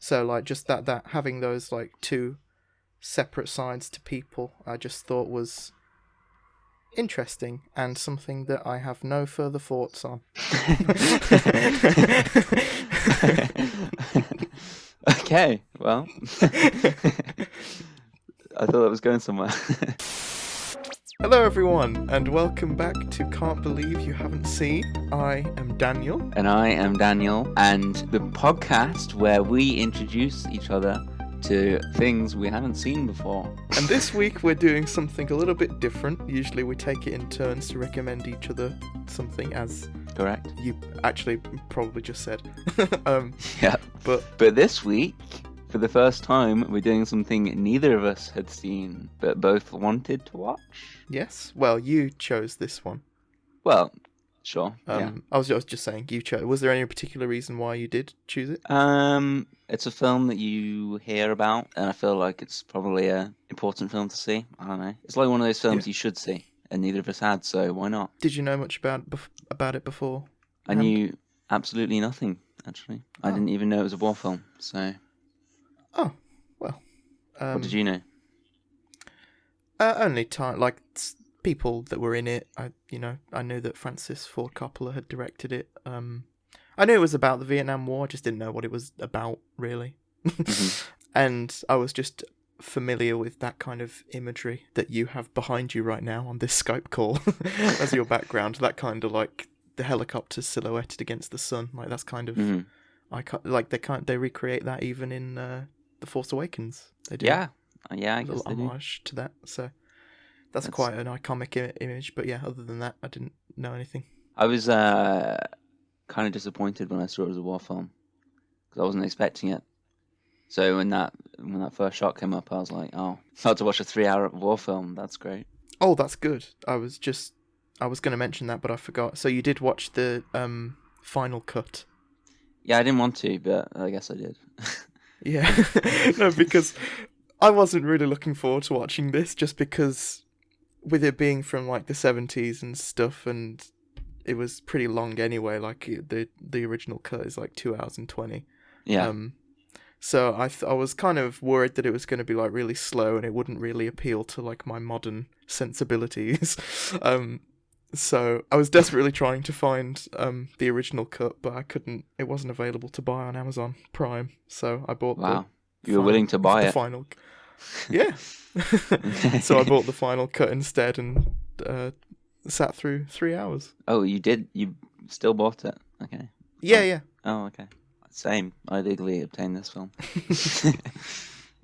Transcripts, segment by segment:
So like just that having those like two separate sides to people, I just thought was interesting and something that I have no further thoughts on. Okay, well, I thought that was going somewhere. Hello everyone, and welcome back to Can't Believe You Haven't Seen. I am Daniel. And I am Daniel, and the podcast where we introduce each other to things we haven't seen before. And this week we're doing something a little bit different. Usually we take it in turns to recommend each other something, as Correct. you actually probably just said. Yeah. But this week, for the first time, we're doing something neither of us had seen, but both wanted to watch. yes, well, you chose this one. Well, sure. Yeah. I was just saying you chose. Was there any particular reason why you did choose it? It's a film that you hear about, and I feel like it's probably an important film to see. I don't know. It's like one of those films you should see, and neither of us had, so why not? Did you know much about it before? I knew absolutely nothing, actually. I didn't even know it was a war film, so... Oh, well. What did you know? Only people that were in it. I knew that Francis Ford Coppola had directed it. I knew it was about the Vietnam War. I just didn't know what it was about, really. Mm-hmm. And I was just familiar with that kind of imagery that you have behind you right now on this Skype call as your background. That kind of like the helicopter silhouetted against the sun. Like that's kind of they recreate that even in The Force Awakens. They do. Yeah, I guess little they do. homage to that. So that's quite an iconic image. But yeah, other than that, I didn't know anything. I was kind of disappointed when I saw it as a war film because I wasn't expecting it. So when that first shot came up, I was like, "Oh, about to watch a 3-hour war film. That's great." Oh, that's good. I was going to mention that, but I forgot. So you did watch the final cut? Yeah, I didn't want to, but I guess I did. Yeah, no, because I wasn't really looking forward to watching this, just because with it being from like the 70s and stuff, and it was pretty long anyway. Like the original cut is like 2 hours and 20. Yeah. So I was kind of worried that it was going to be like really slow and it wouldn't really appeal to like my modern sensibilities. So I was desperately trying to find the original cut, but I couldn't. It wasn't available to buy on Amazon Prime. So I bought. Wow, you were willing to buy the it. Final. Yeah. So I bought the final cut instead and sat through 3 hours. Oh, you did? You still bought it? Okay. Yeah. Oh, okay. Same. I legally obtained this film.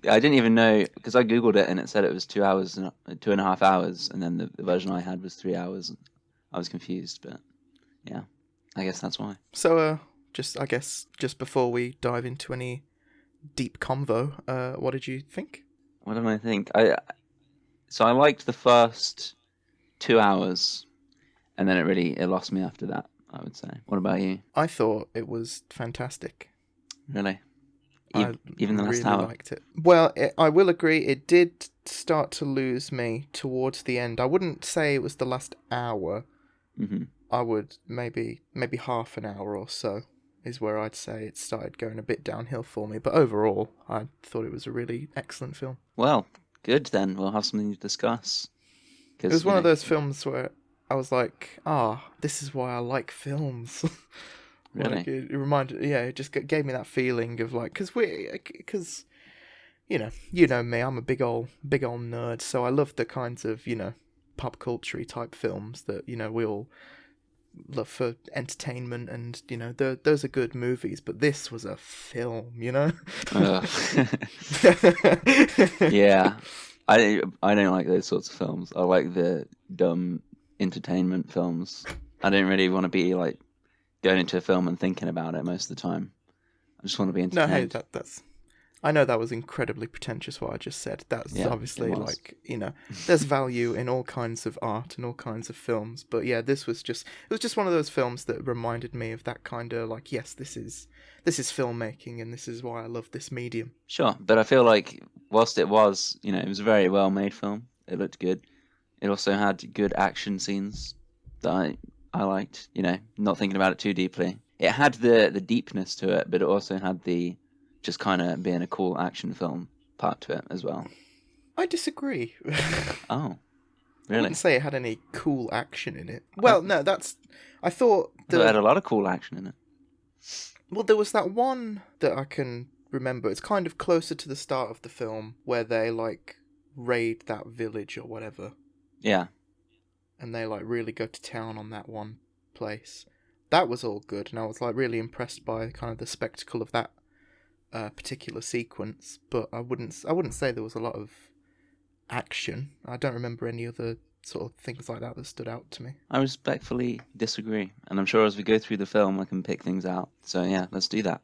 I didn't even know, because I googled it and it said it was 2 hours, 2.5 hours, and then the version I had was 3 hours. I was confused, but yeah, I guess that's why. So, just before we dive into any deep convo, what did you think? What did I think? So I liked the first 2 hours, and then it lost me after that, I would say. What about you? I thought it was fantastic. Really? I Even the last really hour? liked it. Well, I will agree, it did start to lose me towards the end. I wouldn't say it was the last hour. Mm-hmm. I would maybe half an hour or so is where I'd say it started going a bit downhill for me. But overall, I thought it was a really excellent film. Well, good then. We'll have something to discuss. It was one of those films where I was like, this is why I like films. Really? Like it reminded, it just gave me that feeling of like, because you know me, I'm a big old nerd, so I love the kinds of pop culture type films that we all love for entertainment, and those are good movies. But this was a film, Yeah, I don't like those sorts of films. I like the dumb entertainment films. I don't really want to be like going into a film and thinking about it most of the time. I just want to be entertained. No, hey, that's. I know that was incredibly pretentious what I just said. That's obviously like there's value in all kinds of art and all kinds of films, but yeah, it was just one of those films that reminded me of that kind of like, yes, this is filmmaking and this is why I love this medium. Sure, but I feel like whilst it was, it was a very well made film. It looked good. It also had good action scenes that I liked. Not thinking about it too deeply. It had the deepness to it, but it also had the just kind of being a cool action film part to it as well. I disagree. Oh, I really? wouldn't say it had any cool action in it. Well, no, that's... I thought It had a lot of cool action in it. Well, there was that one that I can remember. It's kind of closer to the start of the film where they, like, raid that village or whatever. Yeah. And they, like, really go to town on that one place. That was all good, and I was, like, really impressed by kind of the spectacle of that particular sequence. But I wouldn't say there was a lot of action. I don't remember any other sort of things like that stood out to me. I respectfully disagree, and I'm sure as we go through the film I can pick things out. So yeah, let's do that,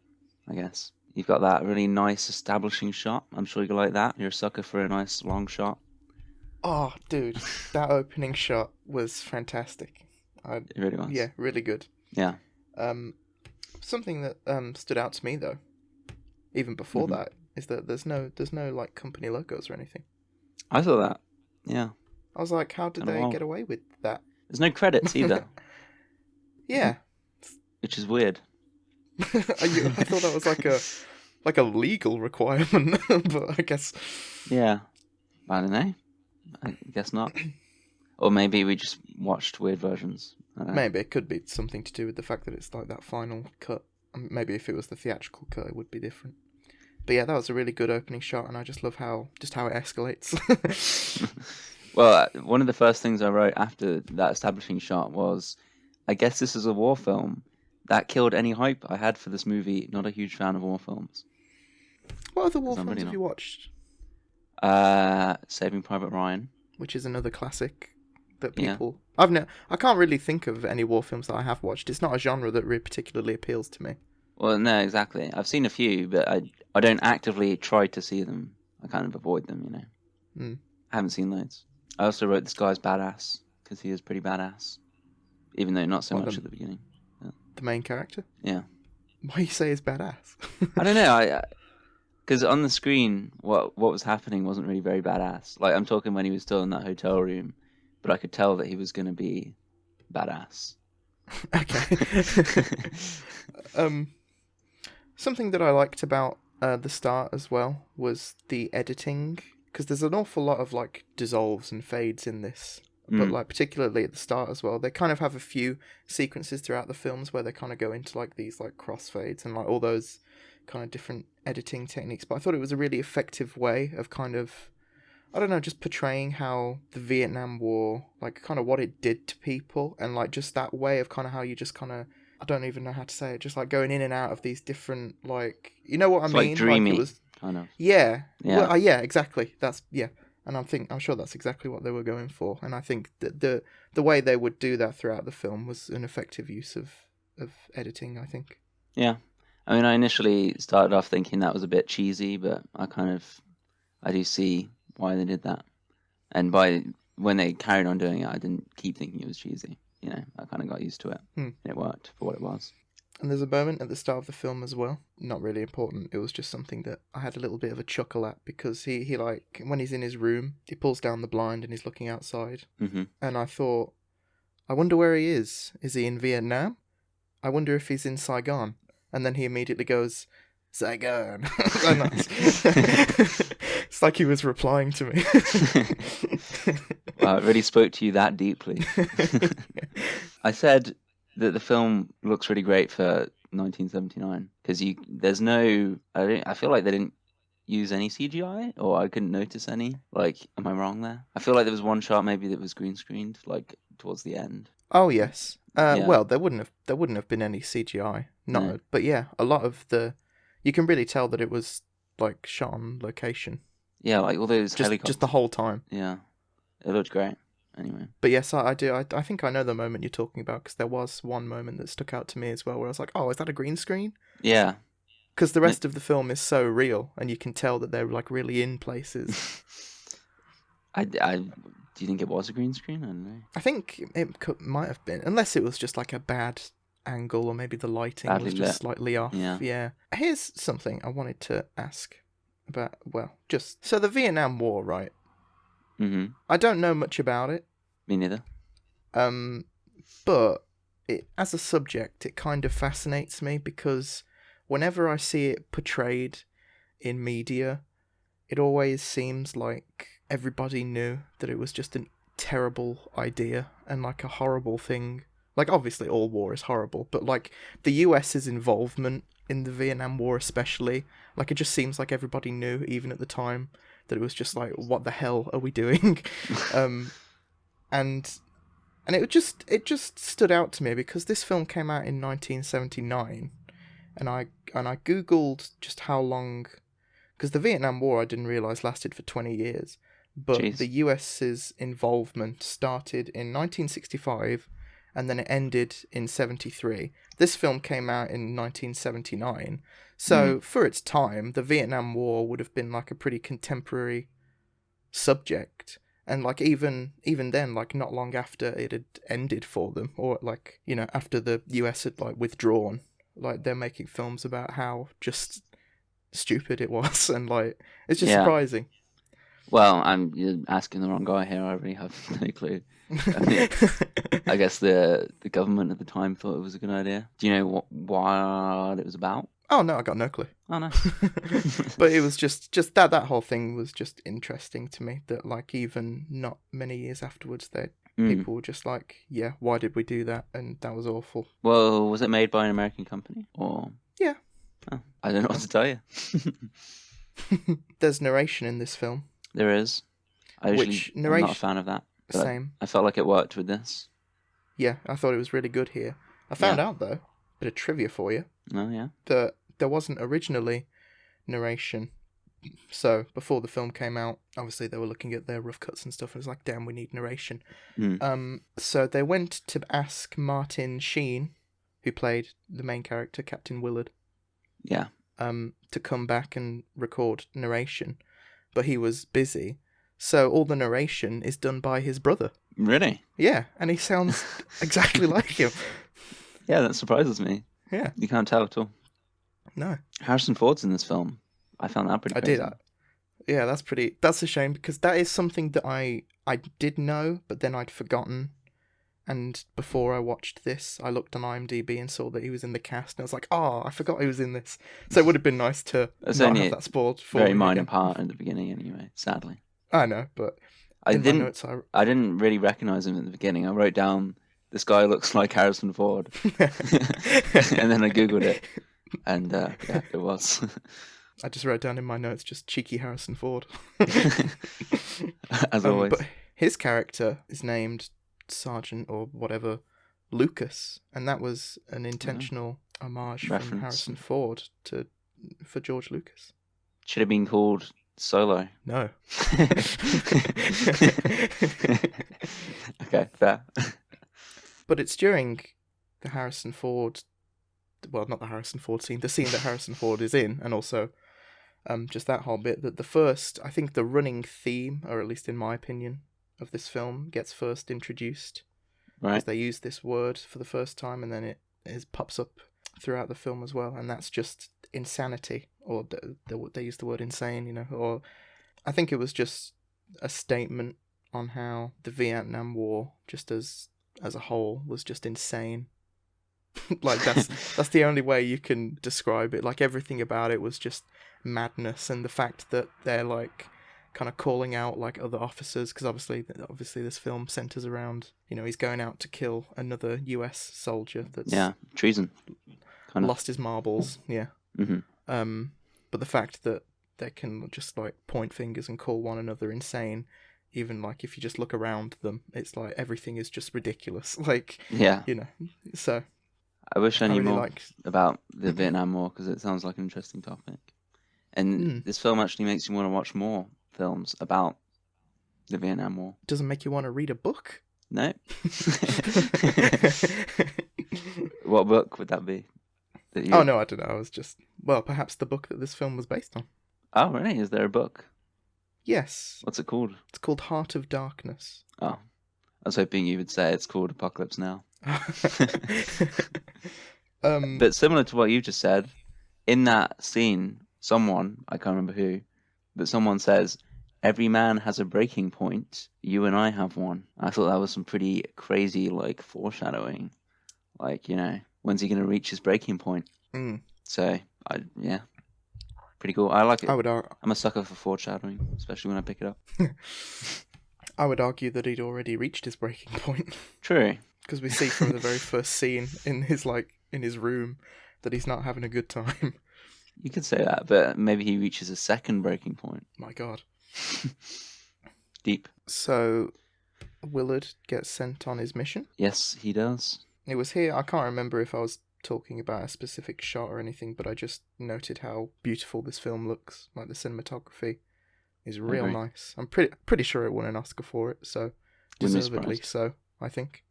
I guess. You've got that really nice establishing shot. I'm sure you like that. You're a sucker for a nice long shot. Oh, dude, that opening shot was fantastic. It really was. Yeah, really good. Yeah. Something that stood out to me though, even before that, is that there's no like company logos or anything. I saw that. Yeah. I was like, how did they get away with that? There's no credits either. Yeah. Which is weird. I thought that was like a legal requirement, but I guess. Yeah. I don't know. I guess not. Or maybe we just watched weird versions. I don't know. Maybe it could be something to do with the fact that it's like that final cut. Maybe if it was the theatrical cut, it would be different. But yeah, that was a really good opening shot, and I just love how it escalates. Well, one of the first things I wrote after that establishing shot was, I guess this is a war film. That killed any hype I had for this movie. Not a huge fan of war films. What other war films have you watched? Saving Private Ryan. Which is another classic that people... Yeah. I can't really think of any war films that I have watched. It's not a genre that really particularly appeals to me. Well, no, exactly. I've seen a few, but I don't actively try to see them. I kind of avoid them, you know. I haven't seen loads. I also wrote This Guy's Badass, because he is pretty badass. Even though not so much at the beginning. Yeah. The main character? Yeah. Why you say he's badass? I don't know. Because on the screen, what was happening wasn't really very badass. Like, I'm talking when he was still in that hotel room, but I could tell that he was going to be badass. Okay. Something that I liked about the start as well was the editing, because there's an awful lot of like dissolves and fades in this, but like particularly at the start as well. They kind of have a few sequences throughout the films where they kind of go into like these like crossfades and like all those kind of different editing techniques. But I thought it was a really effective way of kind of, I don't know, just portraying how the Vietnam War, like kind of what it did to people, and like just that way of kind of how you just kind of, I don't even know how to say it, just like going in and out of these different, like, you know what I mean? Like dreamy, like it was, kind of. Yeah. Yeah. Well, yeah, exactly. That's, yeah. And I'm sure that's exactly what they were going for. And I think that the way they would do that throughout the film was an effective use of editing, I think. Yeah. I mean, I initially started off thinking that was a bit cheesy, but I do see why they did that. And when they carried on doing it, I didn't keep thinking it was cheesy. You know, I kind of got used to it. It worked for what it was. And there's a moment at the start of the film as well. Not really important. It was just something that I had a little bit of a chuckle at, because he like, when he's in his room, he pulls down the blind and he's looking outside. Mm-hmm. And I thought, I wonder where he is. Is he in Vietnam? I wonder if he's in Saigon. And then he immediately goes, Saigon. It's like he was replying to me. Wow, it really spoke to you that deeply. I said that the film looks really great for 1979 because there's no, I feel like they didn't use any CGI, or I couldn't notice any. Like, am I wrong there? I feel like there was one shot maybe that was green screened, like towards the end. Oh yes. Well, there wouldn't have been any CGI. No. But yeah, a lot of you can really tell that it was like shot on location. Yeah, like all those helicopters. Just the whole time. Yeah, it looked great. Anyway. But yes, I do. I think I know the moment you're talking about, because there was one moment that stuck out to me as well, where I was like, "Oh, is that a green screen?" Yeah. Because the rest of the film is so real, and you can tell that they're like really in places. Do you think it was a green screen? I don't know. I think it might have been, unless it was just like a bad angle, or maybe the lighting was just slightly off. Yeah. Here's something I wanted to ask about. Well, just so the Vietnam War, right? Mm-hmm. I don't know much about it. Me neither. But as a subject, it kind of fascinates me, because whenever I see it portrayed in media, it always seems like everybody knew that it was just a terrible idea and like a horrible thing. Like, obviously all war is horrible, but like the US's involvement in the Vietnam War especially, like it just seems like everybody knew, even at the time, that it was just like, what the hell are we doing? and it just stood out to me because this film came out in 1979, and I googled just how long, because the Vietnam War I didn't realize lasted for 20 years, but Jeez. the US's involvement started in 1965 and then it ended in 73. This film came out in 1979. So for its time, the Vietnam War would have been like a pretty contemporary subject. And like even then, like not long after it had ended for them, or like, you know, after the US had like withdrawn, like they're making films about how just stupid it was, and like it's just surprising. Well, you're asking the wrong guy here. I really have no clue. I guess the government at the time thought it was a good idea. Do you know what it was about? Oh no, I got no clue. Oh no. But it was just that whole thing was just interesting to me. That like even not many years afterwards, people were just like, yeah, why did we do that? And that was awful. Well, was it made by an American company or? Yeah. Oh, I don't know what to tell you. There's narration in this film. There is. I'm not a fan of that. Same. I felt like it worked with this. Yeah, I thought it was really good here. I found out, though, bit of trivia for you. Oh, yeah? That there wasn't originally narration. So, before the film came out, obviously they were looking at their rough cuts and stuff, and it was like, damn, we need narration. So they went to ask Martin Sheen, who played the main character, Captain Willard, to come back and record narration. But he was busy, so all the narration is done by his brother. Really? Yeah, and he sounds exactly like him. Yeah, that surprises me. Yeah. You can't tell at all. No. Harrison Ford's in this film. I found that pretty crazy. I did. Yeah, that's a shame, because that is something that I did know, but then I'd forgotten. And before I watched this, I looked on IMDb and saw that he was in the cast, and I was like, oh, I forgot he was in this. So it would have been nice to not have that spoiled for me. Very minor part in the beginning anyway, sadly. I know, but I didn't really recognise him at the beginning. I wrote down, this guy looks like Harrison Ford. And then I Googled it, and yeah, it was. I just wrote down in my notes just cheeky Harrison Ford. As always. But his character is named Sergeant or whatever Lucas, and that was an intentional homage from Harrison Ford for George Lucas. Should have been called Solo. No. Okay, fair. But it's during the Harrison Ford, well, not the Harrison Ford scene, the scene that Harrison Ford is in, and also just that whole bit, that the first, I think the running theme, or at least in my opinion, of this film gets first introduced. Right. Because they use this word for the first time, and then it pops up throughout the film as well, and that's just insanity, or they use the word insane, you know, or I think it was just a statement on how the Vietnam War, just as a whole, was just insane. Like that's the only way you can describe it. Like everything about it was just madness, and the fact that they're like kind of calling out like other officers, because obviously this film centers around, you know, he's going out to kill another US soldier that's treason, lost his marbles. But the fact that they can just like point fingers and call one another insane, even like if you just look around them, it's like everything is just ridiculous. Like, you know, so I wish I knew more about the Vietnam War, because it sounds like an interesting topic, and this film actually makes you want to watch more films about the Vietnam War. Doesn't make you want to read a book? No. What book would that be? Oh no, I don't know. I was just, well, perhaps the book that this film was based on. Oh really? Is there a book? Yes. What's it called? It's called Heart of Darkness. Oh, I was hoping you would say it's called Apocalypse Now. But similar to what you just said, in that scene, someone, I can't remember who, but someone says, every man has a breaking point, you and I have one. I thought that was some pretty crazy, like, foreshadowing. Like, you know, when's he going to reach his breaking point? So Yeah, pretty cool. I like it. I would I'm a sucker for foreshadowing, especially when I pick it up. I would argue that he'd already reached his breaking point True. because we see from the very first scene in his room that he's not having a good time. You could say that, but maybe he reaches a second breaking point. My God. Deep. So Willard gets sent on his mission. Yes, he does. It was here. I can't remember if I was talking about a specific shot or anything, but I just noted how beautiful this film looks. Like the cinematography is real agree. nice. I'm pretty sure it won an Oscar for it, so Wouldn't be deservedly surprised. so, I think.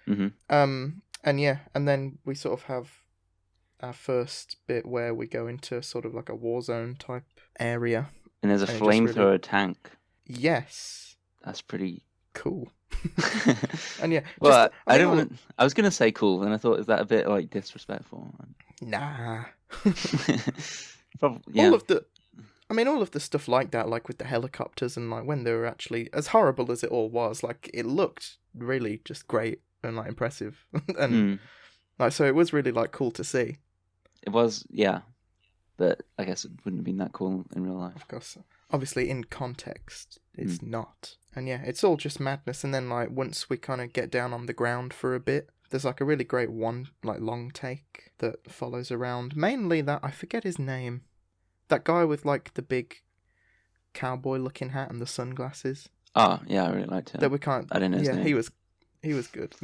Mhm. And yeah, and then we sort of have our first bit where we go into sort of like a war zone type area. And there's a And it just flamethrower tank. Yes, That's pretty. cool. And yeah, Well, just, I mean, don't all- want. I was gonna say cool, and I thought, is that a bit like disrespectful? Nah. Probably. Yeah. All of the stuff like that, like with the helicopters and like when they were actually, as horrible as it all was, like it looked really just great and like impressive. And like, so it was really like cool to see. It was, yeah. But I guess it wouldn't have been that cool in real life. Of course, obviously in context, it's not. And yeah, it's all just madness. And then like once we kind of get down on the ground for a bit, there's like a really great long take that follows around. Mainly that, I forget his name. That guy with like the big cowboy looking hat and the sunglasses. Oh, yeah, I really liked it. That we can't. I didn't know his name. He was good.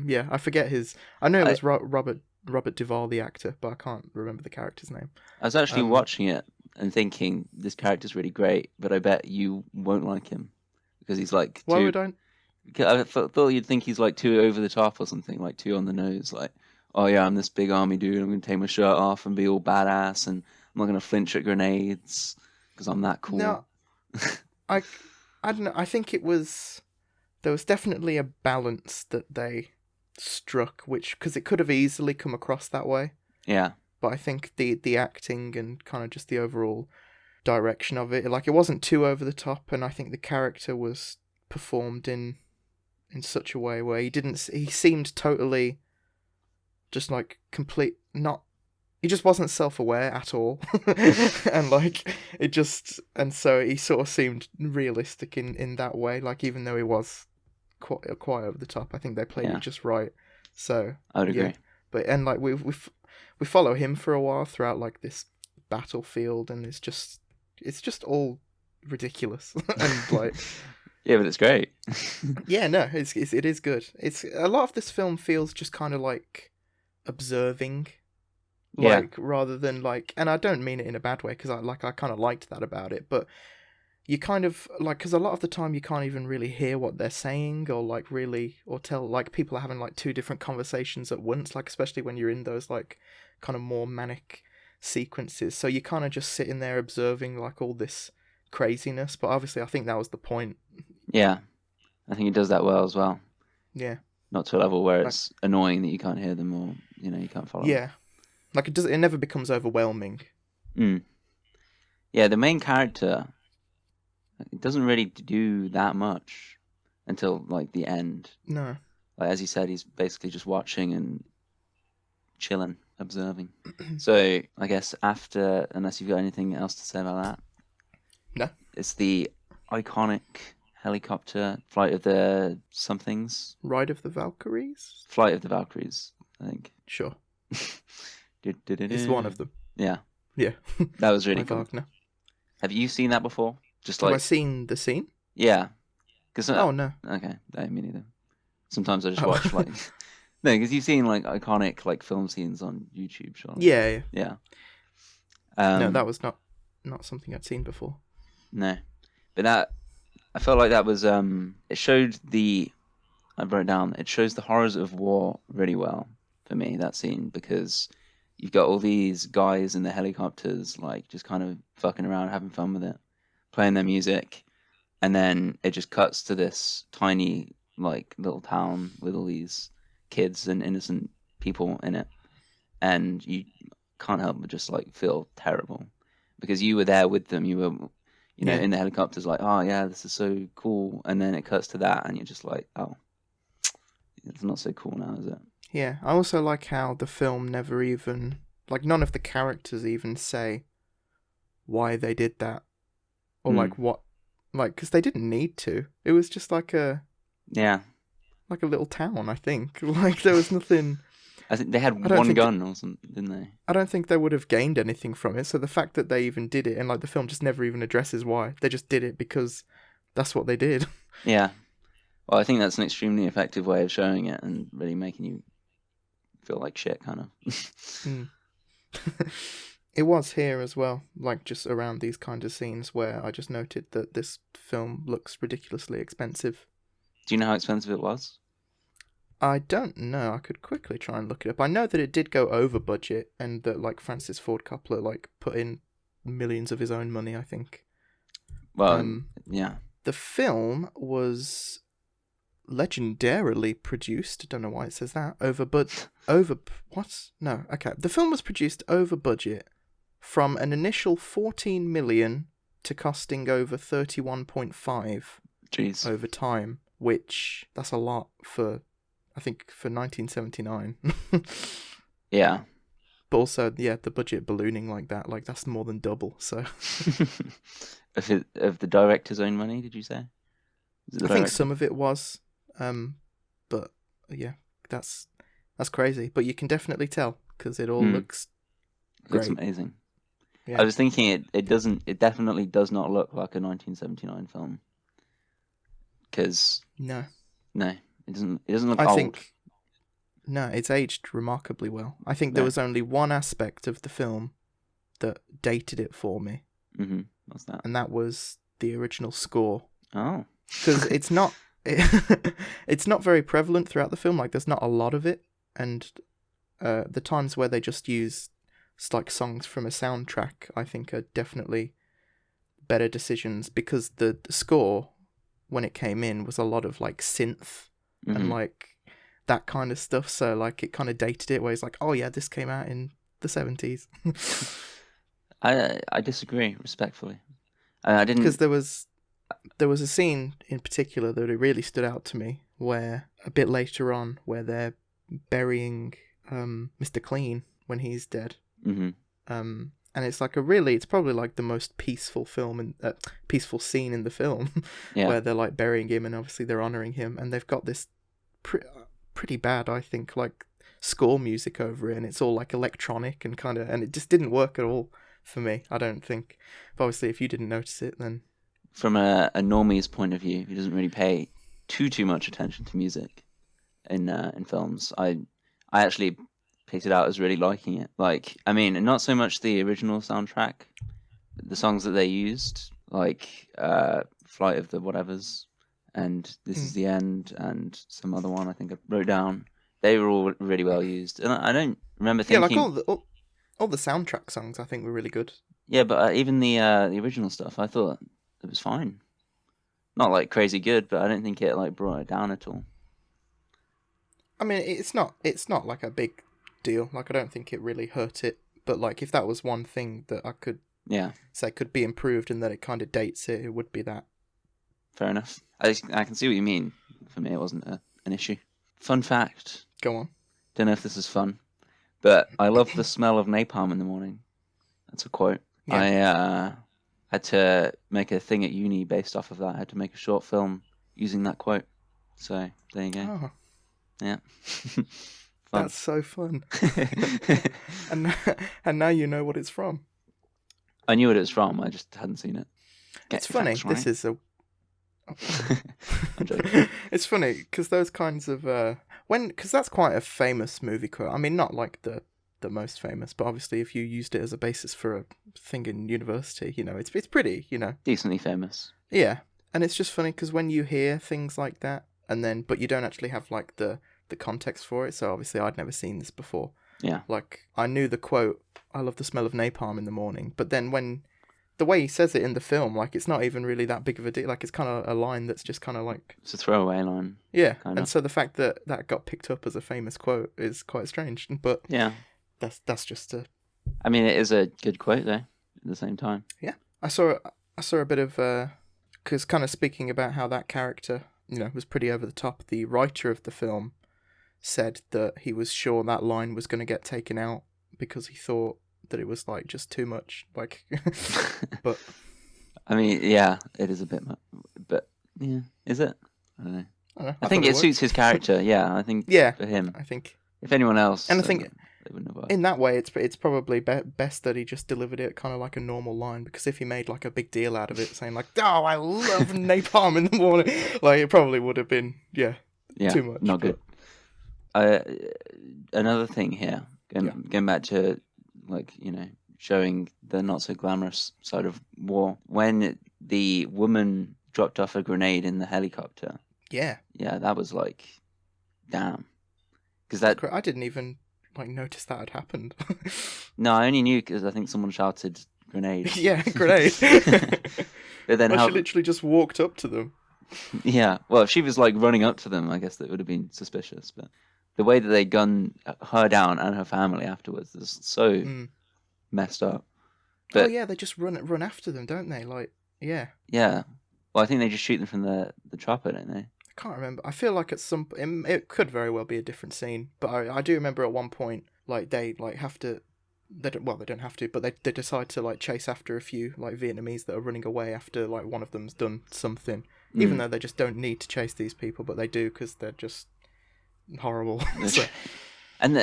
Yeah, I forget his. I know it was Robert Duvall, the actor, but I can't remember the character's name. I was actually watching it and thinking, this character's really great, but I bet you won't like him. Because he's like Why would I? I thought you'd think he's like too over the top or something, like too on the nose. Like, oh yeah, I'm this big army dude, I'm going to take my shirt off and be all badass, and I'm not going to flinch at grenades because I'm that cool. No, I don't know. I think there was definitely a balance that they struck, which because it could have easily come across that way. Yeah. But I think the acting and kind of just the overall direction of it, like it wasn't too over the top, and I think the character was performed in such a way where he seemed totally just like he just wasn't self-aware at all. And like and so he sort of seemed realistic in that way, like even though he was quite over the top, I think they played it just right. So I would agree. yeah. But and like we follow him for a while throughout like this battlefield, and it's just all ridiculous. And like yeah, but it's great. yeah, no, it is good. It's a lot of this film feels just kind of like observing, like rather than like, and I don't mean it in a bad way because I kind of liked that about it, but you kind of like, because a lot of the time you can't even really hear what they're saying or like really, or tell, like people are having like two different conversations at once, like especially when you're in those like kind of more manic sequences, so you kind of just sitting there observing like all this craziness, but obviously I think that was the point. Yeah, I think he does that well as well. Yeah, not to a level where it's annoying that you can't hear them or you can't follow them. Like it never becomes overwhelming. Yeah, the main character, it doesn't really do that much until like the end. No, like as you said, he's basically just watching and chilling, observing. So I guess after, unless you've got anything else to say about that, no, it's the iconic helicopter flight of the somethings. Ride of the Valkyries. Flight of the Valkyries, I think. Sure. It's one of them. Yeah. Yeah. That was really cool. Wagner. Have you seen that before? Just like. Have I seen the scene? Yeah. Oh no. Okay, me neither. Sometimes I just watch like. No, because you've seen like iconic like film scenes on YouTube, sure. Yeah. No, that was not something I'd seen before. No, but I felt like that was it showed I wrote down, it shows the horrors of war really well for me, that scene, because you've got all these guys in the helicopters like just kind of fucking around, having fun with it, playing their music, and then it just cuts to this tiny like little town with all these kids and innocent people in it, and you can't help but just like feel terrible because you were there with them, you were in the helicopters, like, oh yeah, this is so cool, and then it cuts to that and you're just like, oh, it's not so cool now, is it? Yeah, I also like how the film never even like none of the characters even say why they did that, or Hmm. like what, like because they didn't need to. It was just like a Yeah. little town, I think. Like there was nothing. I think they I had don't one think gun or something, didn't they? I don't think they would have gained anything from it. So the fact that they even did it, and like the film just never even addresses why they just did it because that's what they did. Yeah. Well, I think that's an extremely effective way of showing it and really making you feel like shit, kind of. Mm. It was here as well, like just around these kind of scenes where I just noted that this film looks ridiculously expensive. Do you know how expensive it was? I don't know. I could quickly try and look it up. I know that it did go over budget, and that like Francis Ford Coppola like put in millions of his own money, I think. Well, yeah. The film was legendarily produced. Don't know why it says that. What? No. Okay. The film was produced over budget, from an initial 14 million to costing over 31.5 Jeez. over time, which that's a lot for, I think, for 1979. Yeah. But also, yeah, the budget ballooning like that, like that's more than double. So Of the director's own money, did you say? Is it the I think director? some of it was, but yeah, that's crazy. But you can definitely tell because it all looks Looks great. amazing. Yeah. I was thinking it definitely does not look like a 1979 film. Because No, it doesn't look I old. think no, it's aged remarkably well. I think there Yeah. was only one aspect of the film that dated it for me, What's that? and that was the original score. Oh. Because it's not it's not very prevalent throughout the film. Like there's not a lot of it, and the times where they just use like songs from a soundtrack, I think, are definitely better decisions, because the score when it came in was a lot of like synth and like that kind of stuff. So like it kind of dated it, where it's like, oh yeah, this came out in the 70s. I disagree respectfully. I didn't. Because there was a scene in particular that it really stood out to me, where a bit later on, where they're burying Mr. Clean when he's dead. And it's like it's probably like the most peaceful peaceful scene in the film, Yeah. where they're like burying him, and obviously they're honoring him, and they've got this pretty bad, I think, like score music over it, and it's all like electronic and kind of, and it just didn't work at all for me, I don't think. But obviously, if you didn't notice it, then From a normie's point of view, who doesn't really pay too much attention to music in films, I actually picked it out as really liking it. Like, I mean, not so much the original soundtrack, the songs that they used, like Flight of the Whatevers and This Is the End and some other one I think I wrote down. They were all really well used, and I don't remember thinking. yeah, like all the soundtrack songs I think were really good. Yeah, but even the original stuff, I thought it was fine. Not like crazy good, but I don't think it like brought it down at all. I mean, it's not like a big deal. Like, I don't think it really hurt it. But like, if that was one thing that I could say could be improved and that it kind of dates it, it would be that. Fair enough. I can see what you mean. For me, it wasn't an issue. Fun fact. Go on. Don't know if this is fun, but I love the smell of napalm in the morning. That's a quote. Yeah. I had to make a thing at uni based off of that. I had to make a short film using that quote. So there you go. Oh, Yeah. that's so fun. and now you know what it's from. I knew what it was from. I just hadn't seen it. It's funny. Facts right. This is a. I'm joking. It's funny because those kinds of because that's quite a famous movie quote. I mean, not like the most famous, but obviously if you used it as a basis for a thing in university, you know, it's pretty, you know, Decently famous. Yeah, and it's just funny because when you hear things like that, but you don't actually have like the context for it. So obviously I'd never seen this before. Yeah. Like I knew the quote, "I love the smell of napalm in the morning," but then when the way he says it in the film, like it's not even really that big of a deal. Like it's kind of a line that's just kind of like It's a throwaway line. yeah. Kind And of. so the fact that got picked up as a famous quote is quite strange. But Yeah. that's just a. I mean, it is a good quote though. At the same time. Yeah, I saw a bit of because kind of speaking about how that character, you know, was pretty over the top. The writer of the film said that he was sure that line was going to get taken out because he thought that it was like just too much. Like, but I mean, yeah, it is a bit much, but yeah, is it? I don't know. I don't know. I think thought it suits his character. Yeah, I think Yeah, for him. I think. If anyone else, And I think they wouldn't have worked. in that way, it's probably best that he just delivered it kind of like a normal line, because if he made like a big deal out of it, saying like, "Oh, I love napalm in the morning," like it probably would have been too much. Not good. Another thing here, going back to like showing the not so glamorous side of war. When the woman dropped off a grenade in the helicopter, yeah, that was like, damn, because I didn't even like notice that had happened. No, I only knew because I think someone shouted grenade. Yeah, grenade. But then she literally just walked up to them. Yeah, well, if she was like running up to them, I guess that would have been suspicious. But the way that they gunned her down and her family afterwards is so messed up. But, they just run after them, don't they? Like, yeah. Yeah. Well, I think they just shoot them from the chopper, don't they? I can't remember. I feel like it could very well be a different scene, but I do remember at one point, like, they like have to. They don't have to, but they decide to like chase after a few like Vietnamese that are running away after like one of them's done something, even though they just don't need to chase these people, but they do because they're just horrible. And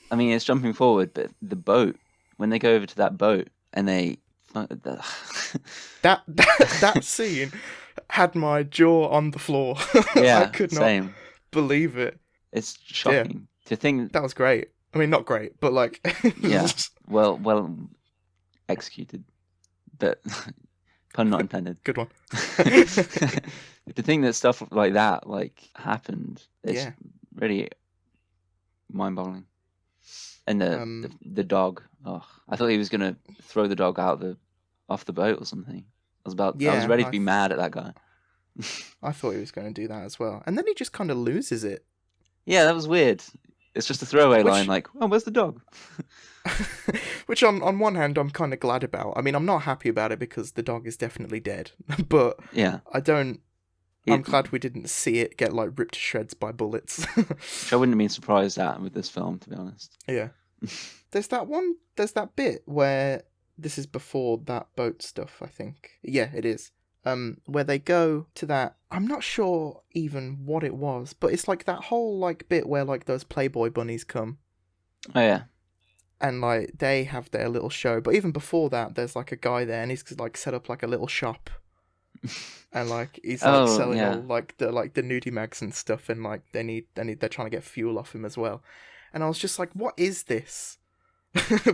I mean, it's jumping forward, but the boat, when they go over to that boat and they that scene had my jaw on the floor. Yeah, I could not believe it. It's shocking to think that was great. I mean, not great, but like, yeah, well executed, but pun not intended. Good one. To think that stuff like that like happened, it's really mind-boggling. And the dog, I thought he was gonna throw the dog off the boat or something. I was ready to be mad at that guy. I thought he was going to do that as well, and then he just kind of loses it. Yeah, that was weird. It's just a throwaway line, like, "Oh, where's the dog?" Which, on one hand, I'm kind of glad about. I mean, I'm not happy about it because the dog is definitely dead, but yeah, I'm glad we didn't see it get like ripped to shreds by bullets. Which I wouldn't have been surprised at with this film, to be honest. Yeah, there's that bit where this is before that boat stuff, I think. Yeah, it is. Where they go to that, I'm not sure even what it was, but it's like that whole like bit where like those Playboy bunnies come. Oh yeah. And like they have their little show, but even before that, there's like a guy there, and he's like set up like a little shop, and like he's like selling all like the nudie mags and stuff, and like they're trying to get fuel off him as well. And I was just like, what is this?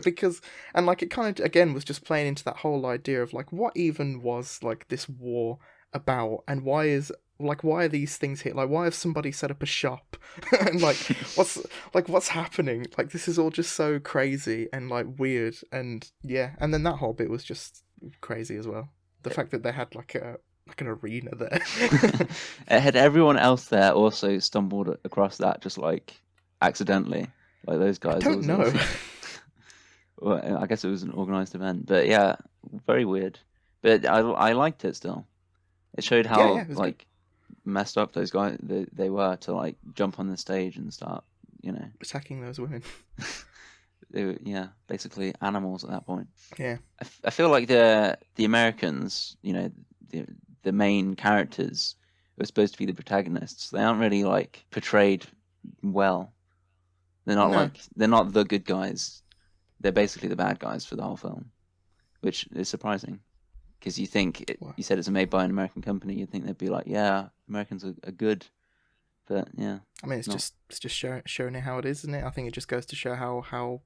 Because and like it kind of again was just playing into that whole idea of like what even was like this war about, and why are these things here? Like, why have somebody set up a shop? And like what's happening? Like, this is all just so crazy and like weird, and and then that whole bit was just crazy as well. The fact that they had like an arena there. It had everyone else there also stumbled across that just like accidentally, like those guys. I don't know. Well, I guess it was an organised event, but yeah, very weird. But I liked it still. It showed how like good. Messed up those guys they were to like jump on the stage and start, attacking those women. They were basically animals at that point. Yeah, I feel like the Americans, the main characters who are supposed to be the protagonists, they aren't really like portrayed well. They're not they're not the good guys. They're basically the bad guys for the whole film, which is surprising. Because you think, you said it's made by an American company, you'd think they'd be like, yeah, Americans are good, but yeah. I mean, it's just showing it how it is, isn't it? I think it just goes to show how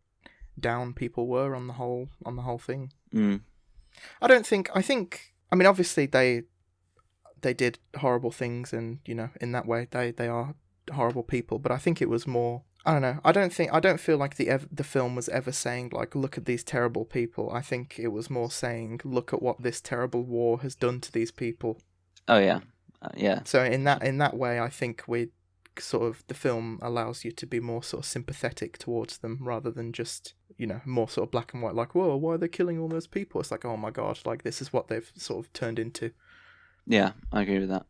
down people were on the whole thing. Mm. I mean, obviously they did horrible things, and in that way they are horrible people. But I think it was more. I don't know. I don't feel like the film was ever saying like, look at these terrible people. I think it was more saying, look at what this terrible war has done to these people. Oh yeah, yeah. So in that way, I think the film allows you to be more sort of sympathetic towards them rather than just more sort of black and white. Like, whoa, why are they killing all those people? It's like, oh my god, like this is what they've sort of turned into. Yeah, I agree with that.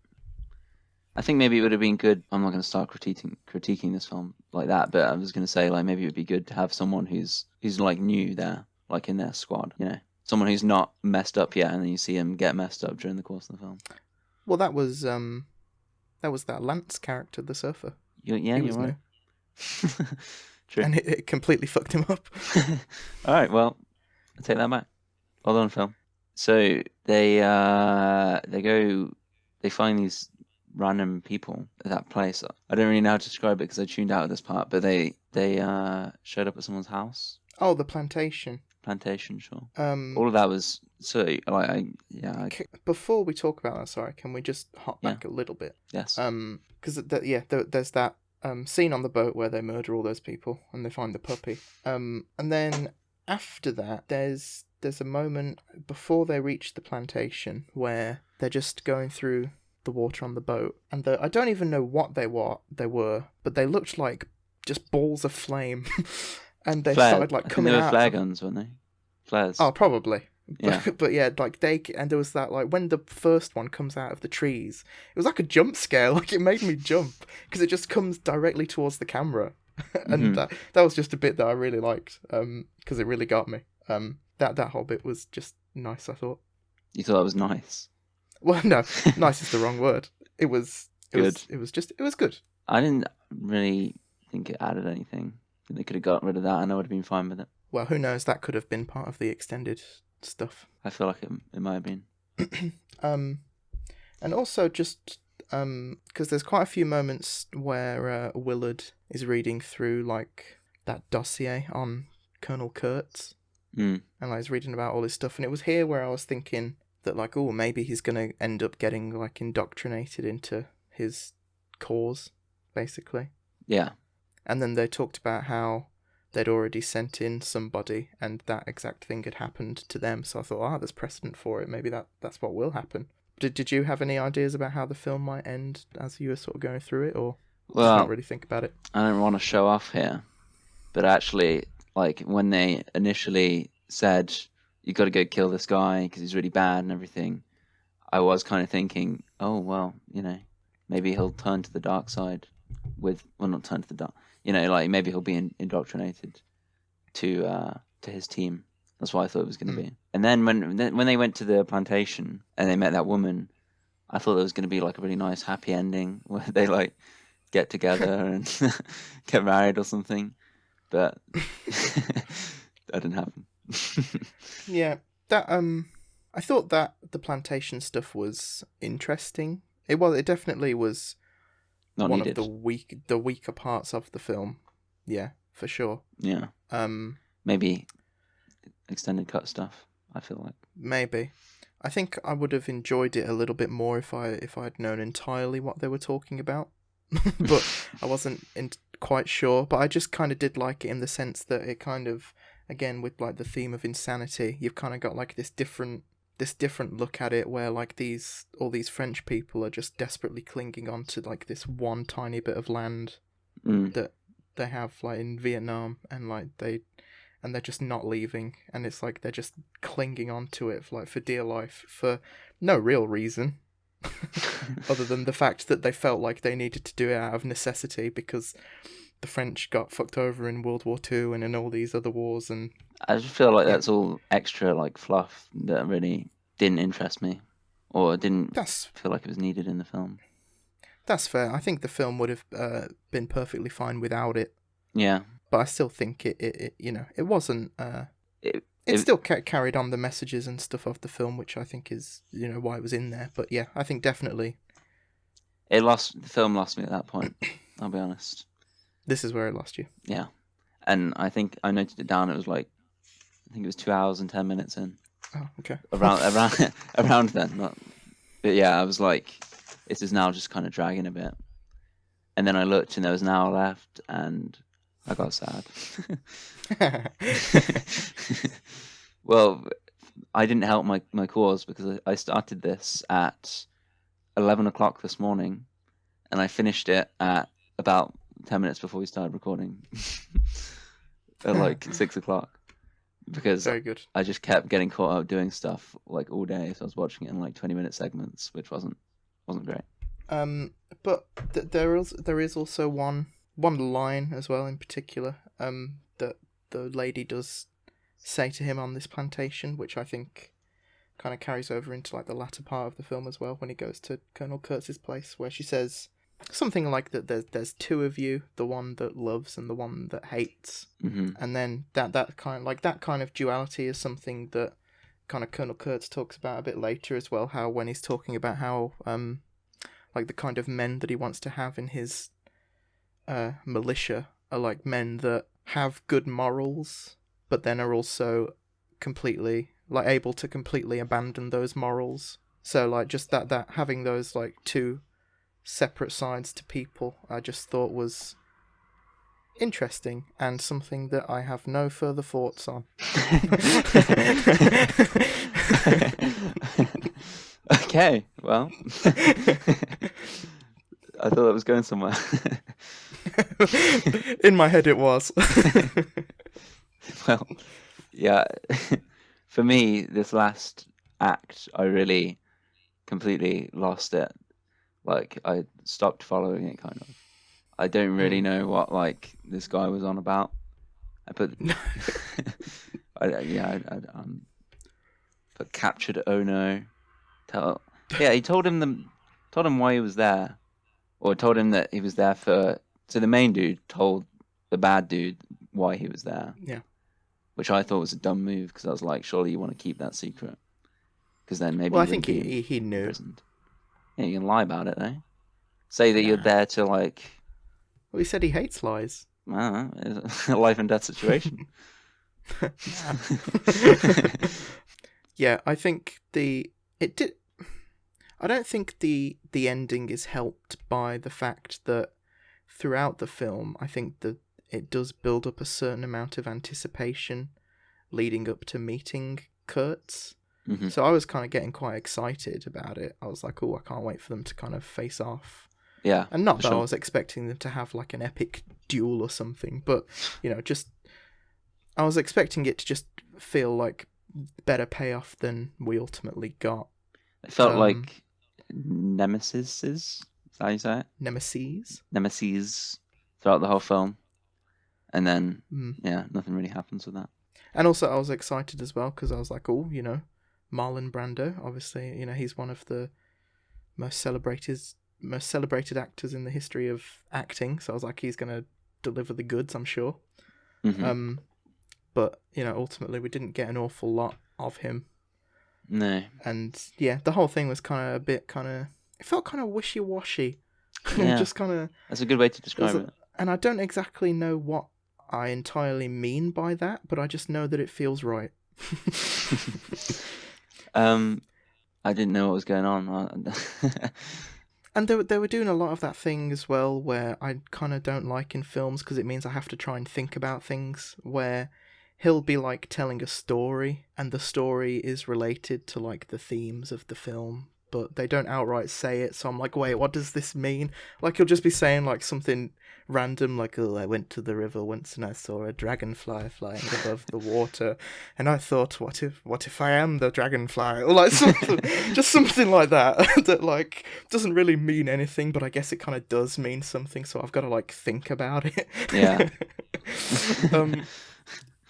I think maybe it would have been good. I'm not going to start critiquing this film like that, but I was going to say like maybe it would be good to have someone who's like new there, like in their squad, you know, someone who's not messed up yet, and then you see him get messed up during the course of the film. Well, that was that Lance character, the surfer. You're was right. new. True. And it completely fucked him up. All right, well, I take that back. Well done, film. So they find these random people at that place. I don't really know how to describe it because I tuned out at this part, but they showed up at someone's house. Oh, the plantation. Plantation, sure. All of that was so like Before we talk about that, sorry, can we just hop back a little bit? Yes. Because there's that scene on the boat where they murder all those people and they find the puppy. And then after that, there's a moment before they reach the plantation where they're just going through the water on the boat, and I don't even know what they were, but they looked like just balls of flame, and they started like coming out. They were flare guns, weren't they? Flares. Oh, probably. Yeah. But yeah, like and there was that, like, when the first one comes out of the trees, it was like a jump scare. Like, it made me jump because it just comes directly towards the camera, and that was just a bit that I really liked, because it really got me. That whole bit was just nice, I thought. You thought it was nice? Well, no, nice is the wrong word. It was good. It was good. I didn't really think it added anything. They could have got rid of that and I would have been fine with it. Well, who knows? That could have been part of the extended stuff. I feel like it might have been. And also just because there's quite a few moments where Willard is reading through like that dossier on Colonel Kurtz, and like he's reading about all this stuff, and it was here where I was thinking that like, oh, maybe he's gonna end up getting like indoctrinated into his cause, basically. Yeah. And then they talked about how they'd already sent in somebody and that exact thing had happened to them. So I thought, there's precedent for it. Maybe that's what will happen. Did you have any ideas about how the film might end as you were sort of going through it, or did you not really think about it? I don't want to show off here, but actually, like, when they initially said, you got to go kill this guy because he's really bad and everything, I was kind of thinking, oh, well, you know, maybe he'll turn to the dark side not turn to the dark, you know, like maybe he'll be indoctrinated to his team. That's what I thought it was going to be. And then when they went to the plantation and they met that woman, I thought there was going to be like a really nice happy ending where they like get together and get married or something, but that didn't happen. Yeah, that I thought that the plantation stuff was interesting. It definitely was not one needed. of the weaker parts of the film. Yeah, for sure. Yeah. Maybe extended cut stuff, I feel like. Maybe. I think I would have enjoyed it a little bit more if I'd known entirely what they were talking about. But I wasn't quite sure. But I just kind of did like it in the sense that it kind of, again, with like the theme of insanity, you've kind of got like this different look at it where like all these French people are just desperately clinging on to like this one tiny bit of land that they have like in Vietnam, and like they're just not leaving, and it's like they're just clinging on to it for dear life for no real reason other than the fact that they felt like they needed to do it out of necessity because the French got fucked over in World War II and in all these other wars. And I just feel like that's all extra like fluff that really didn't interest me, or didn't feel like it was needed in the film. That's fair. I think the film would have been perfectly fine without it. Yeah. But I still think it you know, it wasn't. It still carried on the messages and stuff of the film, which I think is, you know, why it was in there. But yeah, I think definitely. The film lost me at that point. I'll be honest. This is where it lost you. Yeah. And I think I noted it down. It was like, I think it was 2 hours and 10 minutes in. Oh, okay. Around then. But yeah, I was like, this is now just kind of dragging a bit. And then I looked and there was an hour left and I got sad. Well, I didn't help my cause because I started this at 11 o'clock this morning and I finished it at about 10 minutes before we started recording at like 6 o'clock because very good. I just kept getting caught up doing stuff like all day, so I was watching it in like 20-minute segments, which wasn't great. But there is also one line as well in particular that the lady does say to him on this plantation, which I think kind of carries over into like the latter part of the film as well, when he goes to Colonel Kurtz's place, where she says something like that there's two of you, the one that loves and the one that hates. Mm-hmm. And then that kind of duality is something that kind of Colonel Kurtz talks about a bit later as well, how when he's talking about how like the kind of men that he wants to have in his militia are like men that have good morals, but then are also completely like able to completely abandon those morals. So like just that having those like two separate sides to people, I just thought was interesting and something that I have no further thoughts on. Okay, well, I thought that was going somewhere. In my head, it was. Well, yeah. For me, this last act, I really completely lost it. Like, I stopped following it, kind of. I don't really know what like this guy was on about. I put, put captured. Oh no! He told him why he was there, or told him that he was there for. So the main dude told the bad dude why he was there. Yeah. Which I thought was a dumb move, because I was like, surely you want to keep that secret, because then maybe. Well, I think he knew. Imprisoned. Yeah, you can lie about it though. Say that you're there to like. Well, he said he hates lies. It's a life and death situation. Yeah, I think I don't think the ending is helped by the fact that throughout the film, I think that it does build up a certain amount of anticipation leading up to meeting Kurtz. Mm-hmm. So I was kind of getting quite excited about it. I was like, oh, I can't wait for them to kind of face off. Yeah. And not that sure. I was expecting them to have like an epic duel or something, but, you know, just I was expecting it to just feel like better payoff than we ultimately got. It felt like nemesis. Is that how you say it? Nemesis throughout the whole film. And then, nothing really happens with that. And also I was excited as well, because I was like, oh, you know, Marlon Brando, obviously, you know, he's one of the most celebrated actors in the history of acting, so I was like, he's going to deliver the goods, I'm sure. Mm-hmm. But, you know, ultimately we didn't get an awful lot of him. No. And, yeah, the whole thing was it felt kind of wishy-washy. Yeah. Just kind of... That's a good way to describe it. And I don't exactly know what I entirely mean by that, but I just know that it feels right. I didn't know what was going on. And they were doing a lot of that thing as well, where I kind of don't like in films, because it means I have to try and think about things, where he'll be like telling a story, and the story is related to like the themes of the film, but they don't outright say it, so I'm like, wait, what does this mean? Like, he'll just be saying like something random, like, oh, I went to the river once and I saw a dragonfly flying above the water, and I thought, what if I am the dragonfly? Or like something, just something like that, that like doesn't really mean anything, but I guess it kind of does mean something, so I've got to like think about it. Yeah.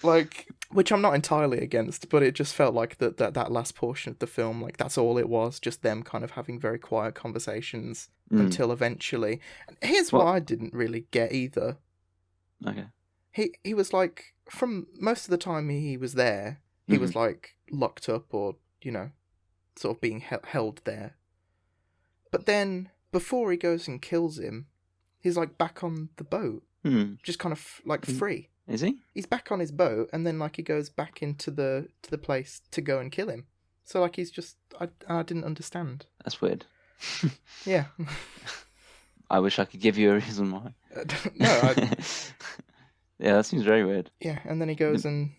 Like, which I'm not entirely against, but it just felt like that last portion of the film, like, that's all it was, just them kind of having very quiet conversations until eventually. And here's what I didn't really get either. Okay. He was like, from most of the time he was there, he was like locked up or, you know, sort of being held there. But then, before he goes and kills him, he's like back on the boat, just kind of like free. Is he? He's back on his boat, and then like he goes back into the place to go and kill him. So like he's just I didn't understand. That's weird. Yeah. I wish I could give you a reason why. No. Yeah, that seems very weird. Yeah, and then he goes and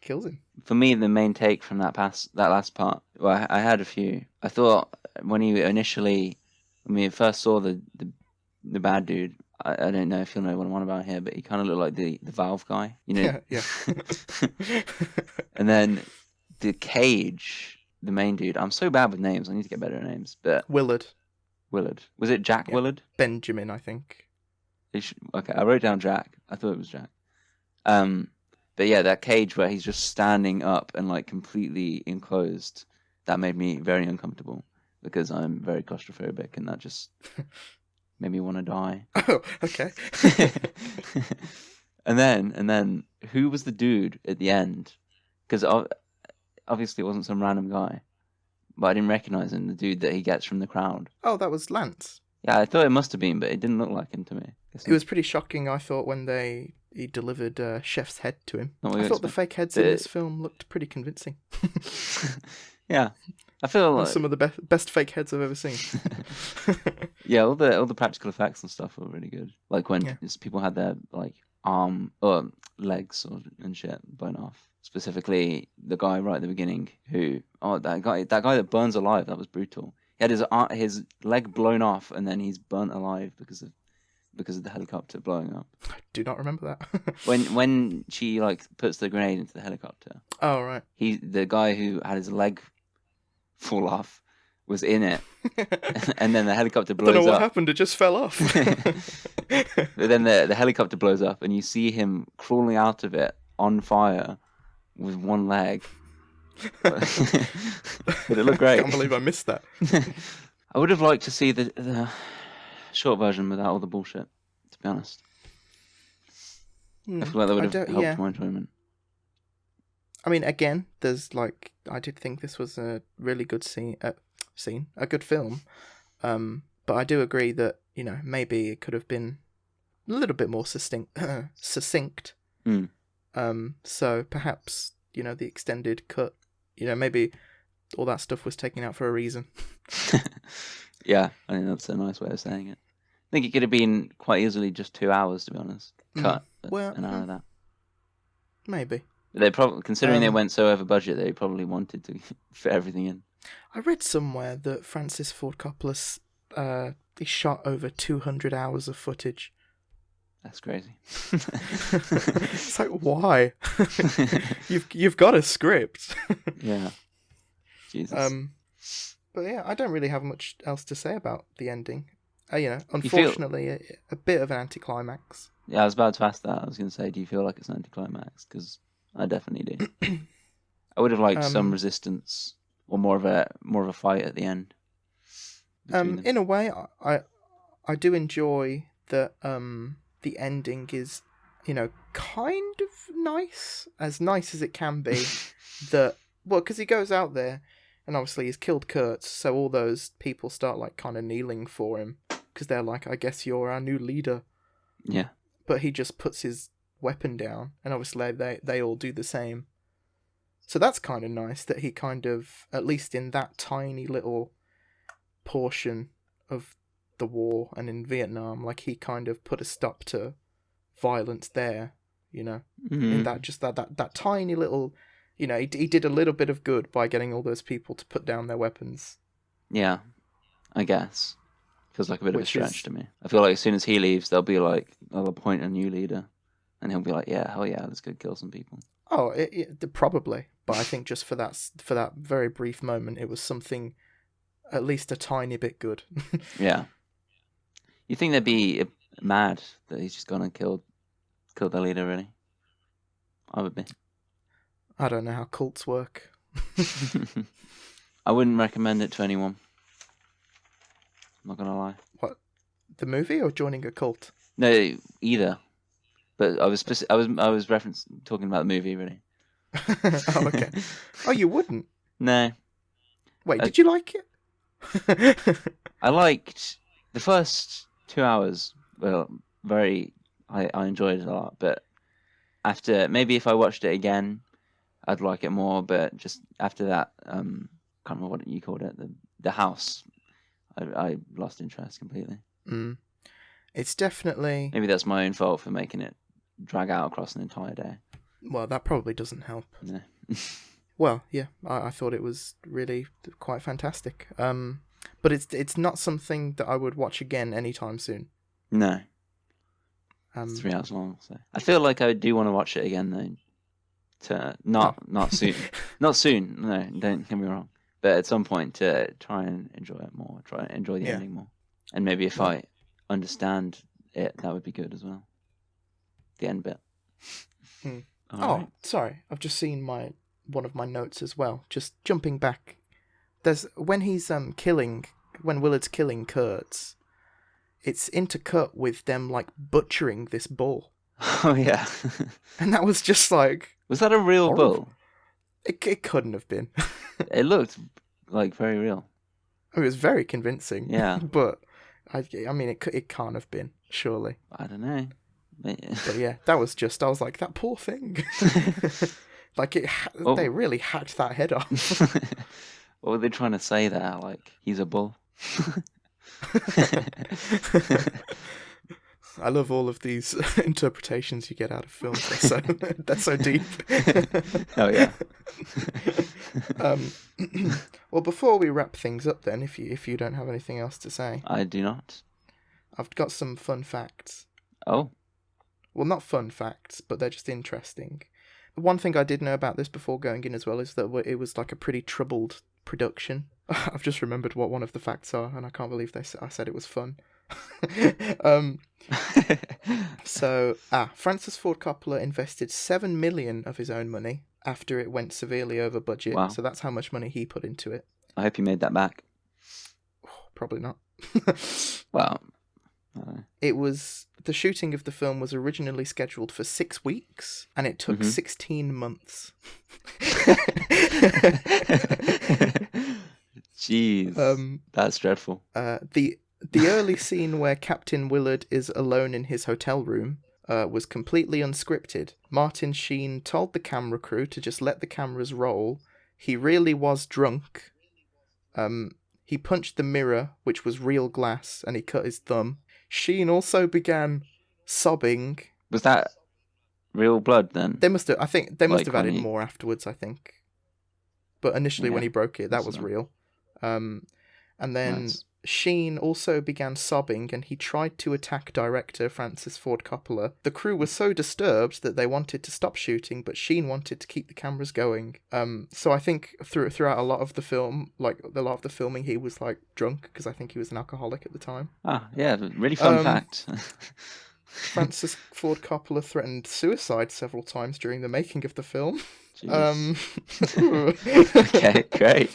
kills him. For me, the main take from that last part, well, I had a few. I thought when we first saw the bad dude. I don't know if you'll know what I'm on about here, but he kind of looked like the Valve guy, you know? Yeah. And then the Cage, the main dude. I'm so bad with names. I need to get better at names. But Willard. Willard. Was it Jack Yeah. Willard? Benjamin, I think. Okay, I wrote down Jack. I thought it was Jack. But yeah, that cage where he's just standing up and like completely enclosed, that made me very uncomfortable because I'm very claustrophobic, and that just made me want to die. Oh, okay. And then, who was the dude at the end? Because obviously it wasn't some random guy, but I didn't recognize him. The dude that he gets from the crowd. Oh, that was Lance. Yeah, I thought it must have been, but it didn't look like him to me. It was pretty shocking, I thought, when he delivered Chef's head to him. Not what I you thought the expect. fake heads in this film looked pretty convincing. Yeah, I feel like Some of the best fake heads I've ever seen. yeah, all the practical effects and stuff were really good. Like when Yeah. people had their like arm or legs and shit blown off. Specifically, the guy right at the beginning that guy that burns alive. That was brutal. He had his leg blown off, and then he's burnt alive because of the helicopter blowing up. I do not remember that. When she like puts the grenade into the helicopter, Oh, right. the guy who had his leg fall off was in it, and then the helicopter I don't know blows what up. happened, it just fell off. But then the helicopter blows up, and you see him crawling out of it on fire with one leg. But it looked great. I can't believe I missed that. I would have liked to see the short version without all the bullshit, to be honest. I feel like that would have helped my enjoyment. I mean, again, there's like, I did think this was a really good a good film. But I do agree that, maybe it could have been a little bit more succinct. Mm. So perhaps, the extended cut, maybe all that stuff was taken out for a reason. Yeah, I think that's a nice way of saying it. I think it could have been quite easily just 2 hours, to be honest. Cut an hour of that. Maybe. They probably, considering they went so over budget, they probably wanted to fit everything in. I read somewhere that Francis Ford Coppola he shot over 200 hours of footage. That's crazy. It's like, why? You've got a script. Yeah. Jesus. But yeah, I don't really have much else to say about the ending. Unfortunately, a bit of an anticlimax. Yeah, I was about to ask that. I was going to say, do you feel like it's an anticlimax? Because I definitely do. I would have liked some resistance or more of a fight at the end. In a way, I do enjoy that. The ending is, kind of nice as it can be. Because he goes out there, and obviously he's killed Kurtz, so all those people start like kind of kneeling for him because they're like, I guess you're our new leader. Yeah. But he just puts his weapon down, and obviously they all do the same. So that's kind of nice that he kind of, at least in that tiny little portion of the war and in Vietnam, like he kind of put a stop to violence there, in that tiny little, he did a little bit of good by getting all those people to put down their weapons. Yeah, I guess. Feels like a bit of a stretch to me. I feel like as soon as he leaves, they'll appoint a new leader, and he'll be like, yeah, hell yeah, let's go kill some people. Oh, probably. But I think just for that very brief moment, it was something, at least a tiny bit good. Yeah. You think they'd be mad that he's just gone and killed their leader, really? I would be. I don't know how cults work. I wouldn't recommend it to anyone. I'm not gonna lie. What? The movie or joining a cult? No, either. But I was talking about the movie, really. Oh, okay. Oh, you wouldn't? No. Wait, did you like it? I liked the first 2 hours. Well, I enjoyed it a lot. But after, maybe if I watched it again, I'd like it more. But just after that, can't remember what you called it, the house. I lost interest completely. It's definitely... Maybe that's my own fault for making it drag out across an entire day. Well, that probably doesn't help. No. Well, yeah, I thought it was really quite fantastic. But it's not something that I would watch again anytime soon. No. It's 3 hours long, so I feel like I do want to watch it again though. Not soon. Not soon. No, don't get me wrong. But at some point to try and enjoy it more. Try and enjoy the ending more. And maybe if Well, I understand it, that would be good as well. The end bit. hmm. All Oh, right. sorry. I've just seen one of my notes as well. Just jumping back. There's when he's when Willard's killing Kurtz. It's intercut with them like butchering this bull, Oh yeah. and that was just like Was that a real horrible. bull? It couldn't have been. It looked like very real. It was very convincing. Yeah. But I mean, it can't have been, surely. I don't know. But yeah, that was just. I was like, that poor thing. Like they really hacked that head off. What were they trying to say there? Like he's a bull. I love all of these interpretations you get out of films. They're so deep. Oh yeah. Well, before we wrap things up, then, if you don't have anything else to say, I do not. I've got some fun facts. Oh. Well, not fun facts, but they're just interesting. One thing I did know about this before going in as well is that it was like a pretty troubled production. I've just remembered what one of the facts are, and I can't believe I said it was fun. Francis Ford Coppola invested $7 million of his own money after it went severely over budget. Wow. So that's how much money he put into it. I hope you made that back. Probably not. Well, the shooting of the film was originally scheduled for 6 weeks, and it took 16 months. Jeez, that's dreadful. The early scene where Captain Willard is alone in his hotel room was completely unscripted. Martin Sheen told the camera crew to just let the cameras roll. He really was drunk. He punched the mirror, which was real glass, and he cut his thumb. Sheen also began sobbing. Was that real blood then? They must have added more afterwards, I think. But initially, when he broke it, that was real. And then Sheen also began sobbing, and he tried to attack director Francis Ford Coppola. The crew was so disturbed that they wanted to stop shooting, but Sheen wanted to keep the cameras going. So I think throughout a lot of the film, like a lot of the filming, he was like drunk, because I think he was an alcoholic at the time. Ah, yeah, really fun fact. Francis Ford Coppola threatened suicide several times during the making of the film. Okay, great.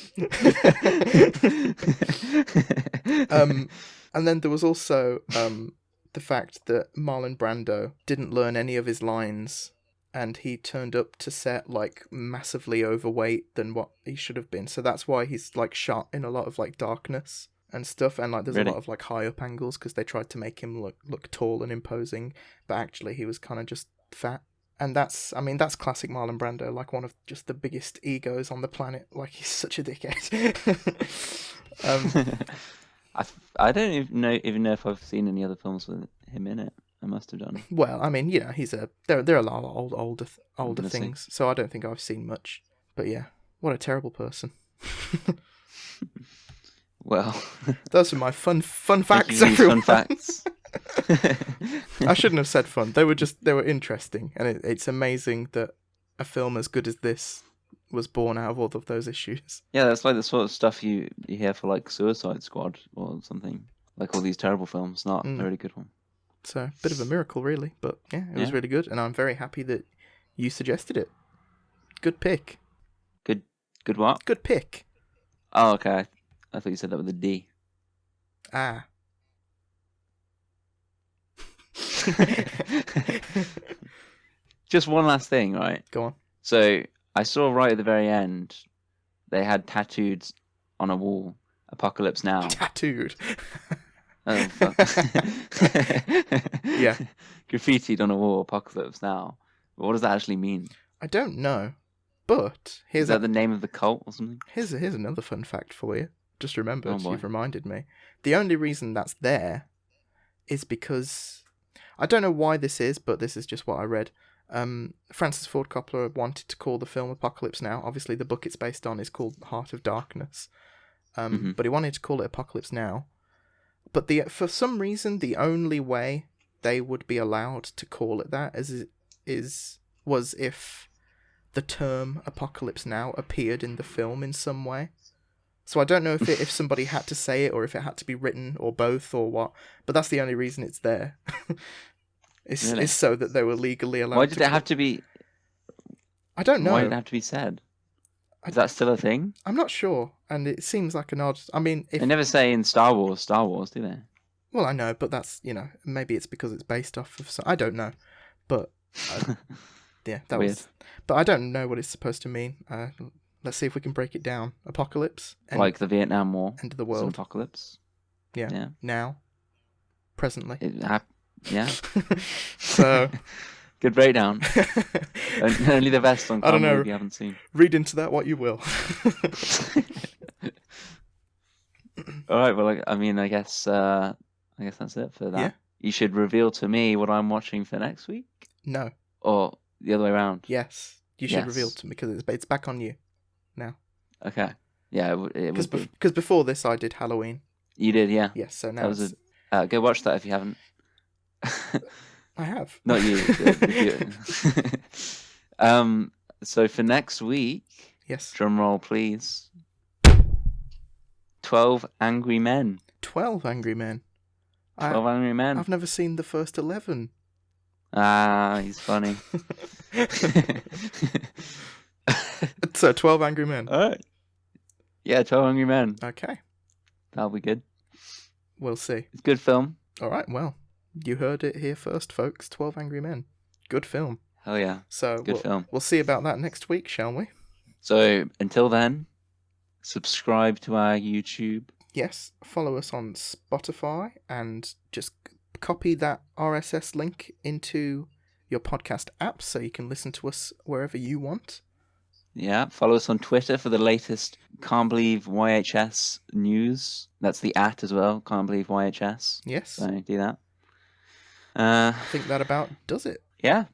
And then there was also the fact that Marlon Brando didn't learn any of his lines, and he turned up to set like massively overweight than what he should have been. So that's why he's like shot in a lot of like darkness and stuff, and like there's a lot of like high up angles because they tried to make him look tall and imposing, but actually he was kind of just fat. And that's classic Marlon Brando, like one of just the biggest egos on the planet. Like, he's such a dickhead. I don't even know if I've seen any other films with him in it. I must have done. Well, I mean, there are a lot of older things, so I don't think I've seen much. But yeah, what a terrible person. Well, those are my fun facts, everyone. Fun facts. I shouldn't have said fun. They were interesting, and it's amazing that a film as good as this was born out of all of those issues. Yeah, that's like the sort of stuff you hear for like Suicide Squad or something. Like all these terrible films, not a really good one. So, a bit of a miracle, really. But yeah, it was really good, and I'm very happy that you suggested it. Good pick. Good what? Good pick. Oh, okay. I thought you said that with a D. Ah. Just one last thing, right? Go on. So I saw right at the very end, they had tattooed on a wall, "Apocalypse Now." Tattooed. Oh, fuck. Yeah. Graffitied on a wall, "Apocalypse Now." What does that actually mean? I don't know, but is that the name of the cult or something? Here's another fun fact for you. Just remembered, you've reminded me. The only reason that's there is because I don't know why this is, but this is just what I read. Francis Ford Coppola wanted to call the film Apocalypse Now. Obviously, the book it's based on is called Heart of Darkness. But he wanted to call it Apocalypse Now. But for some reason, the only way they would be allowed to call it that was if the term Apocalypse Now appeared in the film in some way. So I don't know if somebody had to say it or if it had to be written or both or what. But that's the only reason it's there. Really? It's so that they were legally allowed. Why did it have to be? I don't know. Why did it have to be said? Is that still a thing? I'm not sure, and it seems like an odd. I mean, They never say in Star Wars, do they? Well, I know, but that's maybe it's because it's based off of. I don't know, but yeah, that Weird. was. But I don't know what it's supposed to mean. Let's see if we can break it down. Apocalypse, Like the Vietnam War, end of the it's an world. apocalypse. Yeah. Now, presently. Yeah. So good breakdown. Only the best on I don't know. movie you haven't seen. Read into that what you will. All right. Well, I guess that's it for that. Yeah. You should reveal to me what I'm watching for next week, No. or the other way around. Yes. You should Yes. reveal to me because it's back on you now. Okay. Yeah. It would be. Because before this I did Halloween. You did, yeah. Yes. So now That was go watch that if you haven't. I have. Not you. The viewer. So for next week, Yes. drum roll, please. 12 Angry Men. 12 Angry Men. 12 Angry Men. I've never seen the first 11. Ah, he's funny. So 12 Angry Men. All right. Yeah, 12 Angry Men. Okay. That'll be good. We'll see. It's a good film. All right. Well, you heard it here first, folks. 12 Angry Men. Good film. Hell yeah. So Good film. We'll see about that next week, shall we? So until then, subscribe to our YouTube. Yes. Follow us on Spotify and just copy that RSS link into your podcast app so you can listen to us wherever you want. Yeah, follow us on Twitter for the latest Can't Believe YHS news. That's the @ as well, Can't Believe YHS. Yes. So do that. I think that about does it. Yeah,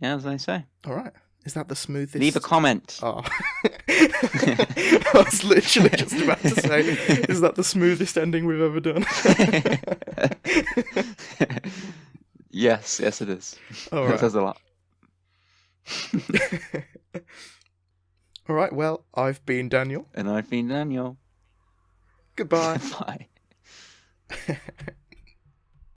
as I say. All right. Is that the smoothest? Leave a comment. Oh. I was literally just about to say, is that the smoothest ending we've ever done? Yes, it is. All That right. says a lot. All right, well, I've been Daniel. And I've been Daniel. Goodbye. Bye.